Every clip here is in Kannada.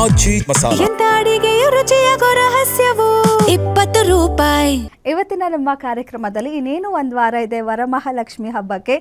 ಆಚಿ ಮಸಾಲ. ಎಂತ ಅಡಿಗೆಯ ರುಚಿಯಾಗೋ ರಹಸ್ಯವು 20 ರೂಪಾಯಿ. ಇವತ್ತಿನ ನಮ್ಮ ಕಾರ್ಯಕ್ರಮದಲ್ಲಿ ಇನ್ನೇನು ಒಂದು ವಾರ ಇದೆ ವರಮಹಾಲಕ್ಷ್ಮಿ ಹಬ್ಬಕ್ಕೆ.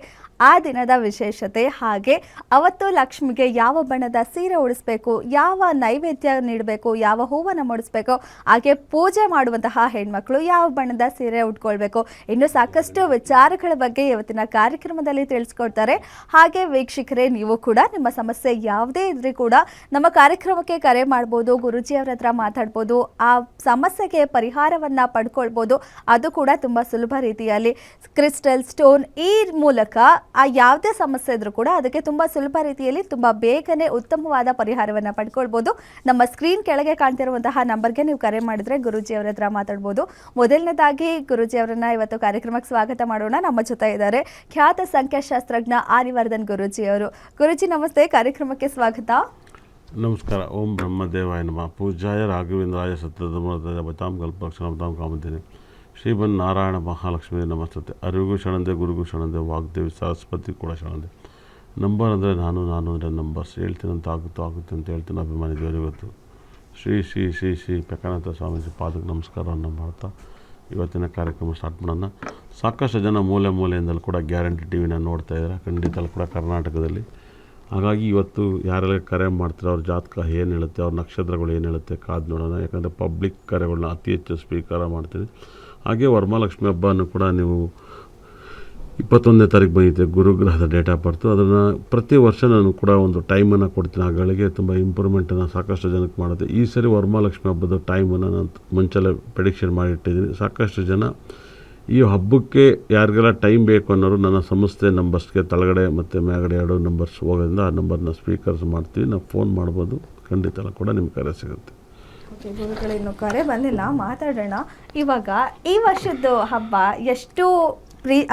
ಆ ದಿನದ ವಿಶೇಷತೆ, ಹಾಗೆ ಅವತ್ತು ಲಕ್ಷ್ಮಿಗೆ ಯಾವ ಬಣ್ಣದ ಸೀರೆ ಉಡಿಸ್ಬೇಕು, ಯಾವ ನೈವೇದ್ಯ ನೀಡಬೇಕು, ಯಾವ ಹೂವನ್ನು ಮುಡಿಸ್ಬೇಕು, ಹಾಗೆ ಪೂಜೆ ಮಾಡುವಂತಹ ಹೆಣ್ಮಕ್ಳು ಯಾವ ಬಣ್ಣದ ಸೀರೆ ಉಟ್ಕೊಳ್ಬೇಕು, ಇನ್ನು ಸಾಕಷ್ಟು ವಿಚಾರಗಳ ಬಗ್ಗೆ ಇವತ್ತಿನ ಕಾರ್ಯಕ್ರಮದಲ್ಲಿ ತಿಳಿಸ್ಕೊಡ್ತಾರೆ. ಹಾಗೆ ವೀಕ್ಷಕರೇ, ನೀವು ಕೂಡ ನಿಮ್ಮ ಸಮಸ್ಯೆ ಯಾವುದೇ ಇದ್ರೂ ಕೂಡ ನಮ್ಮ ಕಾರ್ಯಕ್ರಮಕ್ಕೆ ಕರೆ ಮಾಡ್ಬೋದು, ಗುರೂಜಿಯವರ ಹತ್ರ ಮಾತಾಡ್ಬೋದು, ಆ ಸಮಸ್ಯೆಗೆ ಪರಿಹಾರವನ್ನು ಪಡ್ಕೊಳ್ಬೋದು. ಅದು ಕೂಡ ತುಂಬ ಸುಲಭ ರೀತಿಯಲ್ಲಿ ಕ್ರಿಸ್ಟಲ್ ಸ್ಟೋನ್ ಈ ಮೂಲಕ ಆ ಯಾವುದೇ ಸಮಸ್ಯೆ ಇದ್ರೂ ಕೂಡ ಅದಕ್ಕೆ ತುಂಬ ಸುಲಭ ರೀತಿಯಲ್ಲಿ ತುಂಬ ಬೇಗನೆ ಉತ್ತಮವಾದ ಪರಿಹಾರವನ್ನು ಪಡ್ಕೊಳ್ಬೋದು. ನಮ್ಮ ಸ್ಕ್ರೀನ್ ಕೆಳಗೆ ಕಾಣ್ತಿರುವಂತಹ ನಂಬರ್ಗೆ ನೀವು ಕರೆ ಮಾಡಿದರೆ ಗುರೂಜಿಯವರ ಹತ್ರ ಮಾತಾಡ್ಬೋದು. ಮೊದಲನೇದಾಗಿ ಗುರೂಜಿಯವರನ್ನ ಇವತ್ತು ಕಾರ್ಯಕ್ರಮಕ್ಕೆ ಸ್ವಾಗತ ಮಾಡೋಣ. ನಮ್ಮ ಜೊತೆ ಇದ್ದಾರೆ ಖ್ಯಾತ ಸಂಖ್ಯಾಶಾಸ್ತ್ರಜ್ಞ ಆರ್ಯವರ್ಧನ್ ಗುರೂಜಿಯವರು. ಗುರೂಜಿ ನಮಸ್ತೆ, ಕಾರ್ಯಕ್ರಮಕ್ಕೆ ಸ್ವಾಗತ. ನಮಸ್ಕಾರ. ಓಂ ಬ್ರಹ್ಮದೇವಾಯ ನಮಃ. ಪೂಜ್ಯಾಯ ರಾಘವೇಂದ್ರಾಯ ಸತ್ಯಧರ್ಮರಾಯ ಬತಾಂ ಕಲ್ಪಕ್ಷಣಾಂ ಕಾಮಧೇನೆ ಶ್ರೀಮನ್ ನಾರಾಯಣ ಮಹಾಲಕ್ಷ್ಮಿ ನಮಸ್ತತೆ. ಅರಿವಿಗೂ ಶರಣಂದೆ, ಗುರುಗೂ ಶರಣಂದೆ, ವಾಗ್ದೇವಿ ಸರಸ್ವತಿ ಕೂಡ ಶರಣಂದೆ. ನಂಬರ್ ಅಂದರೆ ನಾನು ಅಂದರೆ ನಂಬರ್ಸ್. ಹೇಳ್ತೀನಂತ ಆಗುತ್ತೆ ಅಂತ ಹೇಳ್ತೀನಿ. ಅಭಿಮಾನಿ ದೇವರು ಇವತ್ತು ಶ್ರೀ ಶ್ರೀ ಶ್ರೀ ಶ್ರೀ ಪೆಕನಾಥ ಸ್ವಾಮೀಜಿ ಪಾದಕ್ಕೆ ನಮಸ್ಕಾರವನ್ನು ಮಾಡ್ತಾ ಇವತ್ತಿನ ಕಾರ್ಯಕ್ರಮ ಸ್ಟಾರ್ಟ್ ಮಾಡೋಣ. ಸಾಕಷ್ಟು ಜನ ಮೂಲೆಯಿಂದಲೂ ಕೂಡ ಗ್ಯಾರಂಟಿ ಟಿ ವಿನ ನೋಡ್ತಾ ಇದ್ದಾರೆ, ಖಂಡಿತ ಕೂಡ ಕರ್ನಾಟಕದಲ್ಲಿ. ಹಾಗಾಗಿ ಇವತ್ತು ಯಾರೆಲ್ಲ ಕರೆ ಮಾಡ್ತಾರೆ, ಅವ್ರ ಜಾತಕ ಏನು ಹೇಳುತ್ತೆ, ಅವ್ರ ನಕ್ಷತ್ರಗಳು ಏನು ಹೇಳುತ್ತೆ ಕಾದು ನೋಡೋಣ. ಯಾಕಂದರೆ ಪಬ್ಲಿಕ್ ಕರೆಗಳನ್ನ ಅತಿ ಹೆಚ್ಚು ಸ್ವೀಕಾರ ಮಾಡ್ತೀನಿ. ಹಾಗೆ ವರಮಹಾಲಕ್ಷ್ಮಿ ಹಬ್ಬನೂ ಕೂಡ ನೀವು 21ನೇ ತಾರೀಕು ಬಂದಿದೆ ಗುರುಗ್ರಹದ ಡೇಟ್ ಆಫ್ ಬರ್ತು. ಅದನ್ನು ಪ್ರತಿ ವರ್ಷ ನಾನು ಕೂಡ ಒಂದು ಟೈಮನ್ನು ಕೊಡ್ತೀನಿ. ಆ ಗಳಿಗೆ ತುಂಬ ಇಂಪ್ರೂವ್ಮೆಂಟನ್ನು ಸಾಕಷ್ಟು ಜನಕ್ಕೆ ಮಾಡುತ್ತೆ. ಈ ಸರಿ ವರಮಹಾಲಕ್ಷ್ಮಿ ಹಬ್ಬದ ಟೈಮನ್ನು ನಾನು ಮುಂಚೆಲ್ಲ ಪ್ರೆಡಿಕ್ಷನ್ ಮಾಡಿಟ್ಟಿದ್ದೀನಿ. ಸಾಕಷ್ಟು ಜನ ಈ ಹಬ್ಬಕ್ಕೆ ಯಾರಿಗೆಲ್ಲ ಟೈಮ್ ಬೇಕು ಅನ್ನೋರು ನನ್ನ ಸಂಸ್ಥೆ ನಂಬರ್ಸ್ಗೆ ತಳಗಡೆ ಮತ್ತು ಮೇಲ್ಗಡೆ 2 ನಂಬರ್ಸ್ ಹೋಗೋದ್ರಿಂದ ಆ ನಂಬರ್ನ ಸ್ವೀಕರಿಸಿ ಮಾಡ್ತೀವಿ. ನಾವು ಫೋನ್ ಮಾಡ್ಬೋದು, ಖಂಡಿತ ಕೂಡ ನಿಮ್ಗೆ ಕರೆ ಸಿಗುತ್ತೆ. ಗುರುಗಳು ಇನ್ನು ಕರೆ ಬಂದಿಲ್ಲ, ಮಾತಾಡೋಣ. ಇವಾಗ ಈ ವರ್ಷದ್ದು ಹಬ್ಬ ಎಷ್ಟು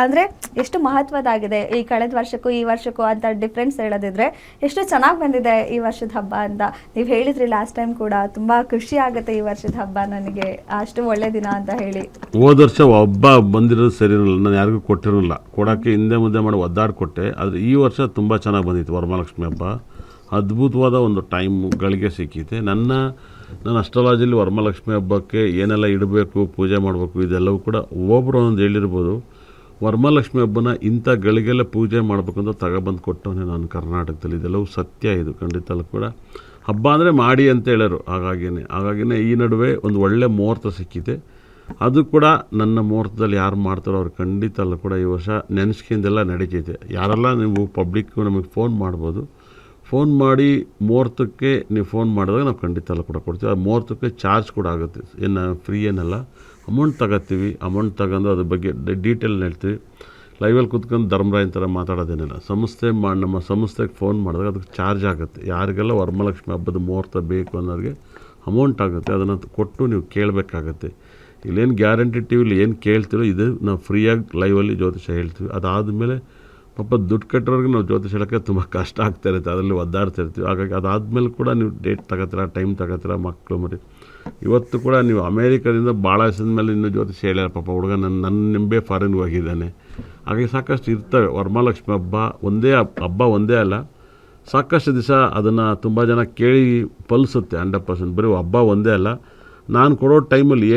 ಅಂದರೆ ಎಷ್ಟು ಮಹತ್ವದಾಗಿದೆ, ಈ ಕಳೆದ ವರ್ಷಕ್ಕೂ ಈ ವರ್ಷಕ್ಕೂ ಅಂತ ಡಿಫ್ರೆನ್ಸ್ ಹೇಳೋದಿದ್ರೆ ಎಷ್ಟು ಚೆನ್ನಾಗಿ ಬಂದಿದೆ ಈ ವರ್ಷದ ಹಬ್ಬ ಅಂತ ನೀವು ಹೇಳಿದ್ರಿ ಲಾಸ್ಟ್ ಟೈಮ್ ಕೂಡ. ತುಂಬ ಖುಷಿ ಆಗುತ್ತೆ ಈ ವರ್ಷದ ಹಬ್ಬ ನನಗೆ, ಅಷ್ಟು ಒಳ್ಳೆ ದಿನ ಅಂತ ಹೇಳಿ. ಹೋದ ವರ್ಷ ಹಬ್ಬ ಬಂದಿರೋದು ಸರಿ ಇರಲಿಲ್ಲ, ನಾನು ಯಾರಿಗೂ ಕೊಟ್ಟಿರಲಿಲ್ಲ, ಕೊಡೋಕ್ಕೆ ಹಿಂದೆ ಮುಂದೆ ಮಾಡಿ ಒದ್ದಾಡಿಕೊಟ್ಟೆ. ಆದರೆ ಈ ವರ್ಷ ತುಂಬ ಚೆನ್ನಾಗಿ ಬಂದಿತ್ತು ವರಮಹಾಲಕ್ಷ್ಮಿ ಹಬ್ಬ. ಅದ್ಭುತವಾದ ಒಂದು ಟೈಮ್ಗಳಿಗೆ ಸಿಕ್ಕಿದೆ. ನನ್ನ ಅಸ್ಟ್ರಾಲಜಿಲಿ ವರಮಹಾಲಕ್ಷ್ಮಿ ಹಬ್ಬಕ್ಕೆ ಏನೆಲ್ಲ ಇಡಬೇಕು, ಪೂಜೆ ಮಾಡಬೇಕು, ಇದೆಲ್ಲವೂ ಕೂಡ ಒಬ್ಬೊಬ್ಬರು ಒಂದು ಹೇಳಿರ್ಬೋದು. ವರಮಹಾಲಕ್ಷ್ಮಿ ಹಬ್ಬನ ಇಂಥ ಗಳಿಗೆಲ್ಲ ಪೂಜೆ ಮಾಡಬೇಕಂತ ತಗೊಬಂದು ಕೊಟ್ಟವನೇ ನಾನು ಕರ್ನಾಟಕದಲ್ಲಿ. ಇದೆಲ್ಲವೂ ಸತ್ಯ, ಇದು ಖಂಡಿತ ಕೂಡ. ಹಬ್ಬ ಅಂದರೆ ಮಾಡಿ ಅಂತ ಹೇಳೋರು. ಹಾಗಾಗಿನೇ ಈ ನಡುವೆ ಒಂದು ಒಳ್ಳೆ ಮುಹೂರ್ತ ಸಿಕ್ಕಿದೆ. ಅದು ಕೂಡ ನನ್ನ ಮುಹೂರ್ತದಲ್ಲಿ ಯಾರು ಮಾಡ್ತಾರೋ ಅವ್ರು ಖಂಡಿತ ಕೂಡ ಈ ವರ್ಷ ನೆನೆಸ್ಕಿಂದೆಲ್ಲ ನಡೀತೈತೆ. ಯಾರೆಲ್ಲ ನೀವು ಪಬ್ಲಿಕ್ಕು ನಮಗೆ ಫೋನ್ ಮಾಡ್ಬೋದು. ಫೋನ್ ಮಾಡಿ ಮುಹೂರ್ತಕ್ಕೆ ನೀವು ಫೋನ್ ಮಾಡಿದಾಗ ನಾವು ಖಂಡಿತ ಕೂಡ ಕೊಡ್ತೀವಿ. ಆ ಮುಹೂರ್ತಕ್ಕೆ ಚಾರ್ಜ್ ಕೂಡ ಆಗುತ್ತೆ, ಏನು ಫ್ರೀ ಏನಲ್ಲ, ಅಮೌಂಟ್ ತಗೋತೀವಿ. ಅಮೌಂಟ್ ತಗೊಂಡು ಅದ್ರ ಬಗ್ಗೆ ಡೀಟೇಲ್ ಹೇಳ್ತೀವಿ. ಲೈವಲ್ಲಿ ಕೂತ್ಕೊಂಡು ಧರ್ಮರಾಯನ ಥರ ಮಾತಾಡೋದೇನಿಲ್ಲ. ನಮ್ಮ ಸಂಸ್ಥೆಗೆ ಫೋನ್ ಮಾಡಿದಾಗ ಅದಕ್ಕೆ ಚಾರ್ಜ್ ಆಗುತ್ತೆ. ಯಾರಿಗೆಲ್ಲ ವರಮಹಾಲಕ್ಷ್ಮಿ ಹಬ್ಬದ ಮುಹೂರ್ತ ಬೇಕು ಅನ್ನೋರಿಗೆ ಅಮೌಂಟ್ ಆಗುತ್ತೆ, ಅದನ್ನು ಕೊಟ್ಟು ನೀವು ಕೇಳಬೇಕಾಗತ್ತೆ. ಇಲ್ಲೇನು ಗ್ಯಾರಂಟಿ ಟಿ ವಿಲಿ ಏನು ಕೇಳ್ತೀರೋ ಇದು ನಾವು ಫ್ರೀಯಾಗಿ ಲೈವಲ್ಲಿ ಜ್ಯೋತಿಷ ಹೇಳ್ತೀವಿ. ಅದಾದಮೇಲೆ ಪಾಪ ದುಡ್ಡು ಕಟ್ಟೋರಿಗೆ ನಾವು ಜ್ಯೋತಿಷ ಹೇಳೋಕ್ಕೆ ತುಂಬ ಕಷ್ಟ ಆಗ್ತಾ ಇರುತ್ತೆ, ಅದರಲ್ಲಿ ಒದ್ದಾಡ್ತಾ ಇರ್ತೀವಿ. ಹಾಗಾಗಿ ಅದಾದಮೇಲೆ ಕೂಡ ನೀವು ಡೇಟ್ ತಗೋತೀರ, ಟೈಮ್ ತಗೋತೀರ, ಮಕ್ಕಳು ಮರಿ. ಇವತ್ತು ಕೂಡ ನೀವು ಅಮೇರಿಕಾದಿಂದ ಭಾಳ ದಿವಸದ ಮೇಲೆ ಇನ್ನೂ ಜ್ಯೋತಿಷ ಹೇಳ್ಯಾರ. ಪಾಪ ಹುಡುಗ ನನ್ನ ನಿಂಬೆ ಫಾರಿನ್ಗೆ ಹೋಗಿದ್ದಾನೆ. ಹಾಗೆ ಸಾಕಷ್ಟು ಇರ್ತವೆ. ವರಮಹಾಲಕ್ಷ್ಮಿ ಹಬ್ಬ ಒಂದೇ ಅಲ್ಲ, ಸಾಕಷ್ಟು ದಿವಸ ಅದನ್ನು ತುಂಬ ಜನ ಕೇಳಿ ಫಲಿಸುತ್ತೆ 100%. ಬರೀ ಹಬ್ಬ ಒಂದೇ ಅಲ್ಲ, ನಾನು ಕೊಡೋ ಟೈಮಲ್ಲಿ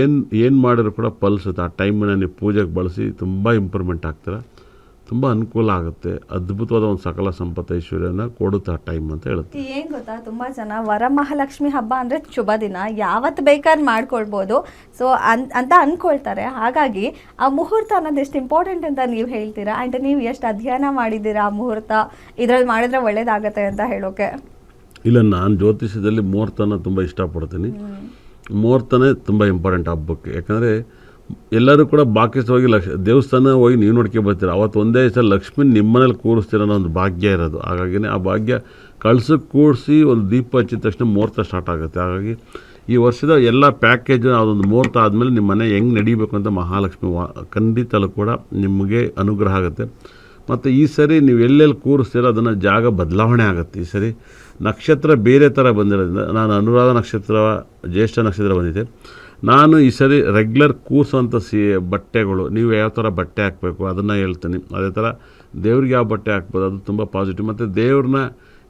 ಏನು ಮಾಡಿದ್ರು ಕೂಡ ಫಲಿಸುತ್ತೆ. ಆ ಟೈಮನ್ನು ನೀವು ಪೂಜೆಗೆ ಬಳಸಿ ತುಂಬ ಇಂಪ್ರೂವ್ಮೆಂಟ್ ಆಗ್ತೀರ, ತುಂಬ ಅನುಕೂಲ ಆಗುತ್ತೆ. ಅದ್ಭುತವಾದ ಒಂದು ಸಕಲ ಸಂಪತ್ತು ಐಶ್ವರ್ಯನ ಕೊಡುತ್ತೆ ಆ ಟೈಮ್ ಅಂತ ಹೇಳುತ್ತೆ. ಏನು ಗೊತ್ತಾ, ತುಂಬ ಜನ ವರಮಹಾಲಕ್ಷ್ಮಿ ಹಬ್ಬ ಅಂದರೆ ಶುಭ ದಿನ, ಯಾವತ್ತು ಬೇಕಾದ್ರೆ ಮಾಡ್ಕೊಳ್ಬೋದು ಸೊ ಅಂತ ಅಂದ್ಕೊಳ್ತಾರೆ. ಹಾಗಾಗಿ ಆ ಮುಹೂರ್ತ ಅನ್ನೋದು ಎಷ್ಟು ಇಂಪಾರ್ಟೆಂಟ್ ಅಂತ ನೀವು ಹೇಳ್ತೀರಾ, ಆ್ಯಂಡ್ ನೀವು ಎಷ್ಟು ಅಧ್ಯಯನ ಮಾಡಿದ್ದೀರಾ ಆ ಮುಹೂರ್ತ, ಇದರಲ್ಲಿ ಮಾಡಿದ್ರೆ ಒಳ್ಳೇದಾಗತ್ತೆ ಅಂತ ಹೇಳೋಕೆ? ಇಲ್ಲ, ನಾನು ಜ್ಯೋತಿಷದಲ್ಲಿ ಮುಹೂರ್ತನ ತುಂಬ ಇಷ್ಟಪಡ್ತೀನಿ. ಮುಹೂರ್ತನೇ ತುಂಬ ಇಂಪಾರ್ಟೆಂಟ್ ಹಬ್ಬಕ್ಕೆ. ಯಾಕಂದರೆ ಎಲ್ಲರೂ ಕೂಡ ಬಾಕಿಸವಾಗಿ ದೇವಸ್ಥಾನ ಹೋಗಿ ನೀವು ನೋಡ್ಕೊಂಡು ಬರ್ತೀರ. ಅವತ್ತು ಒಂದೇ ದಿವಸ ಲಕ್ಷ್ಮಿ ನಿಮ್ಮನೇಲಿ ಕೂರಿಸ್ತೀರ ಅನ್ನೋ ಒಂದು ಭಾಗ್ಯ ಇರೋದು. ಹಾಗಾಗಿ ಆ ಭಾಗ್ಯ ಕಳ್ಸಕ್ಕೆ ಕೂರಿಸಿ ಒಂದು ದೀಪ ಹಚ್ಚಿದ ತಕ್ಷಣ ಮುಹೂರ್ತ ಸ್ಟಾರ್ಟ್ ಆಗುತ್ತೆ. ಹಾಗಾಗಿ ಈ ವರ್ಷದ ಎಲ್ಲ ಪ್ಯಾಕೇಜು ಅದೊಂದು ಮುಹೂರ್ತ ಆದಮೇಲೆ ನಿಮ್ಮ ಮನೆ ಹೆಂಗೆ ನಡೀಬೇಕು ಅಂತ ಮಹಾಲಕ್ಷ್ಮಿ ಖಂಡಿತಲೂ ಕೂಡ ನಿಮಗೆ ಅನುಗ್ರಹ ಆಗುತ್ತೆ. ಮತ್ತು ಈ ಸರಿ ನೀವು ಎಲ್ಲೆಲ್ಲಿ ಕೂರಿಸ್ತೀರೋ ಅದನ್ನು ಜಾಗ ಬದಲಾವಣೆ ಆಗುತ್ತೆ. ಈ ಸರಿ ನಕ್ಷತ್ರ ಬೇರೆ ಥರ ಬಂದಿರೋದ್ರಿಂದ, ನಾನು ಅನುರಾಧ ನಕ್ಷತ್ರ, ಜ್ಯೇಷ್ಠ ನಕ್ಷತ್ರ ಬಂದಿದೆ. ನಾನು ಈ ಸರಿ ರೆಗ್ಯುಲರ್ ಕೂರ್ಸೋಂಥ ಬಟ್ಟೆಗಳು, ನೀವು ಯಾವ ಥರ ಬಟ್ಟೆ ಹಾಕಬೇಕು ಅದನ್ನು ಹೇಳ್ತೀನಿ. ಅದೇ ಥರ ದೇವ್ರಿಗೆ ಯಾವ ಬಟ್ಟೆ ಹಾಕ್ಬೋದು, ಅದು ತುಂಬ ಪಾಸಿಟಿವ್. ಮತ್ತು ದೇವ್ರನ್ನ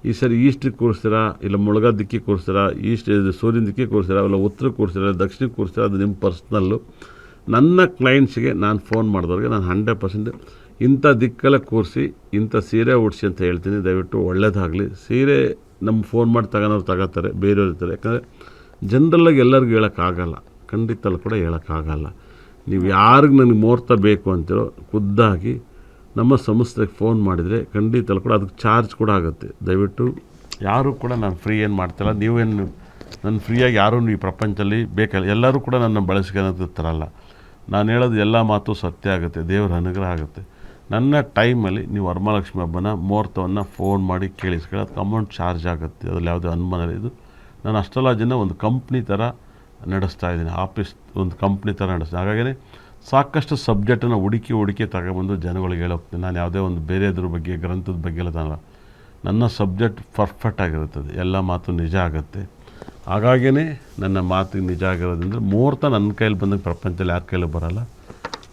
ಈ ಸರಿ ಈಸ್ಟಿಗೆ ಕೂರಿಸ್ತೀರಾ, ಇಲ್ಲ ಮುಳುಗೋ ದಿಕ್ಕಿಗೆ ಕೂರಿಸ್ತೀರಾ, ಈಸ್ಟ್ ಸೂರ್ಯನ ದಿಕ್ಕಿಗೆ ಕೂರಿಸ್ತೀರಾ, ಇಲ್ಲ ಉತ್ತರಕ್ಕೆ ಕೂರಿಸ್ತೀರಾ, ದಕ್ಷಿಣಕ್ಕೆ ಕೂರಿಸ್ತೀರಾ, ಅದು ನಿಮ್ಮ ಪರ್ಸ್ನಲ್ಲು. ನನ್ನ ಕ್ಲೈಂಟ್ಸ್ಗೆ ನಾನು ಫೋನ್ ಮಾಡಿದವ್ರಿಗೆ ನಾನು 100% ಇಂಥ ದಿಕ್ಕಲ್ಲೇ ಕೂರಿಸಿ ಇಂಥ ಸೀರೆ ಉಡಿಸಿ ಅಂತ ಹೇಳ್ತೀನಿ. ದಯವಿಟ್ಟು ಒಳ್ಳೇದಾಗಲಿ. ಸೀರೆ ನಮ್ಮ ಫೋನ್ ಮಾಡಿ ತಗೋನವ್ರು ತಗೋತಾರೆ, ಬೇರೆಯವ್ರು ಇರ್ತಾರೆ. ಯಾಕಂದರೆ ಜನರಲ್ಲಾಗಿ ಎಲ್ಲರಿಗೂ ಹೇಳೋಕ್ಕಾಗಲ್ಲ, ಖಂಡಿತ ಕೂಡ ಹೇಳೋಕ್ಕಾಗಲ್ಲ. ನೀವು ಯಾರಿಗೆ ನನಗೆ ಮುಹೂರ್ತ ಬೇಕು ಅಂತೀರೋ ಖುದ್ದಾಗಿ ನಮ್ಮ ಸಂಸ್ಥೆಗೆ ಫೋನ್ ಮಾಡಿದರೆ ಖಂಡಿತ ಕೂಡ ಅದಕ್ಕೆ ಚಾರ್ಜ್ ಕೂಡ ಆಗುತ್ತೆ. ದಯವಿಟ್ಟು ಯಾರೂ ಕೂಡ ನಾನು ಫ್ರೀ ಏನು ಮಾಡ್ತಾಯಿಲ್ಲ. ನೀವೇನು ನನ್ನ ಫ್ರೀಯಾಗಿ ಯಾರೂ ಈ ಪ್ರಪಂಚದಲ್ಲಿ ಬೇಕಲ್ಲ, ಎಲ್ಲರೂ ಕೂಡ ನನ್ನ ಬಳಸ್ಕೊಳ್ಳೋದು ತರಲ್ಲ. ನಾನು ಹೇಳೋದು ಎಲ್ಲ ಮಾತು ಸತ್ಯ ಆಗುತ್ತೆ, ದೇವರ ಅನುಗ್ರಹ ಆಗುತ್ತೆ. ನನ್ನ ಟೈಮಲ್ಲಿ ನೀವು ವರಮಹಾಲಕ್ಷ್ಮಿ ಹಬ್ಬನ ಮುಹೂರ್ತವನ್ನು ಫೋನ್ ಮಾಡಿ ಕೇಳಿಸ್ಕೊಳ್ಳಿ. ಅದಕ್ಕೆ ಅಮೌಂಟ್ ಚಾರ್ಜ್ ಆಗುತ್ತೆ, ಅದ್ರಲ್ಲಿ ಯಾವುದೇ ಅನುಮಾನ ಇಲ್ಲ. ಇದು ನಾನು ಅಸ್ಟ್ರಾಲಜಿನ ಒಂದು ಕಂಪ್ನಿ ಥರ ನಡೆಸ್ತಾ ಇದ್ದೀನಿ, ಆಫೀಸ್ ಒಂದು ಕಂಪ್ನಿ ಥರ ನಡೆಸ್ತೀನಿ. ಹಾಗಾಗಿ ಸಾಕಷ್ಟು ಸಬ್ಜೆಕ್ಟನ್ನು ಹುಡುಕಿ ತಗೊಬಂದು ಜನಗಳಿಗೆ ಹೇಳೋಗ್ತೀನಿ. ನಾನು ಯಾವುದೇ ಒಂದು ಬೇರೆದ್ರ ಬಗ್ಗೆ ಗ್ರಂಥದ ಬಗ್ಗೆ ಎಲ್ಲ ತಾನಲ್ಲ, ನನ್ನ ಸಬ್ಜೆಕ್ಟ್ ಪರ್ಫೆಕ್ಟ್ ಆಗಿರುತ್ತದೆ, ಎಲ್ಲ ಮಾತು ನಿಜ ಆಗುತ್ತೆ. ಹಾಗಾಗಿಯೇ ನನ್ನ ಮಾತಿಗೆ ನಿಜ ಆಗಿರೋದ್ರಿಂದ ಮುಹೂರ್ತ ನನ್ನ ಕೈಯಲ್ಲಿ ಬಂದಾಗ ಪ್ರಪಂಚದಲ್ಲಿ ಯಾರ ಕೈಲೂ ಬರೋಲ್ಲ.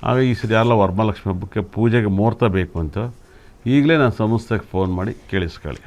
ಆಗ ಈ ಸರಿ ಯಾರಲ್ಲ ವರಮಹಾಲಕ್ಷ್ಮಿ ಹಬ್ಬಕ್ಕೆ ಪೂಜೆಗೆ ಮುಹೂರ್ತ ಬೇಕು ಅಂತ ಈಗಲೇ ನಾನು ಸಂಸ್ಥೆಗೆ ಫೋನ್ ಮಾಡಿ ಕೇಳಿಸ್ಕೊಳ್ಳಿ.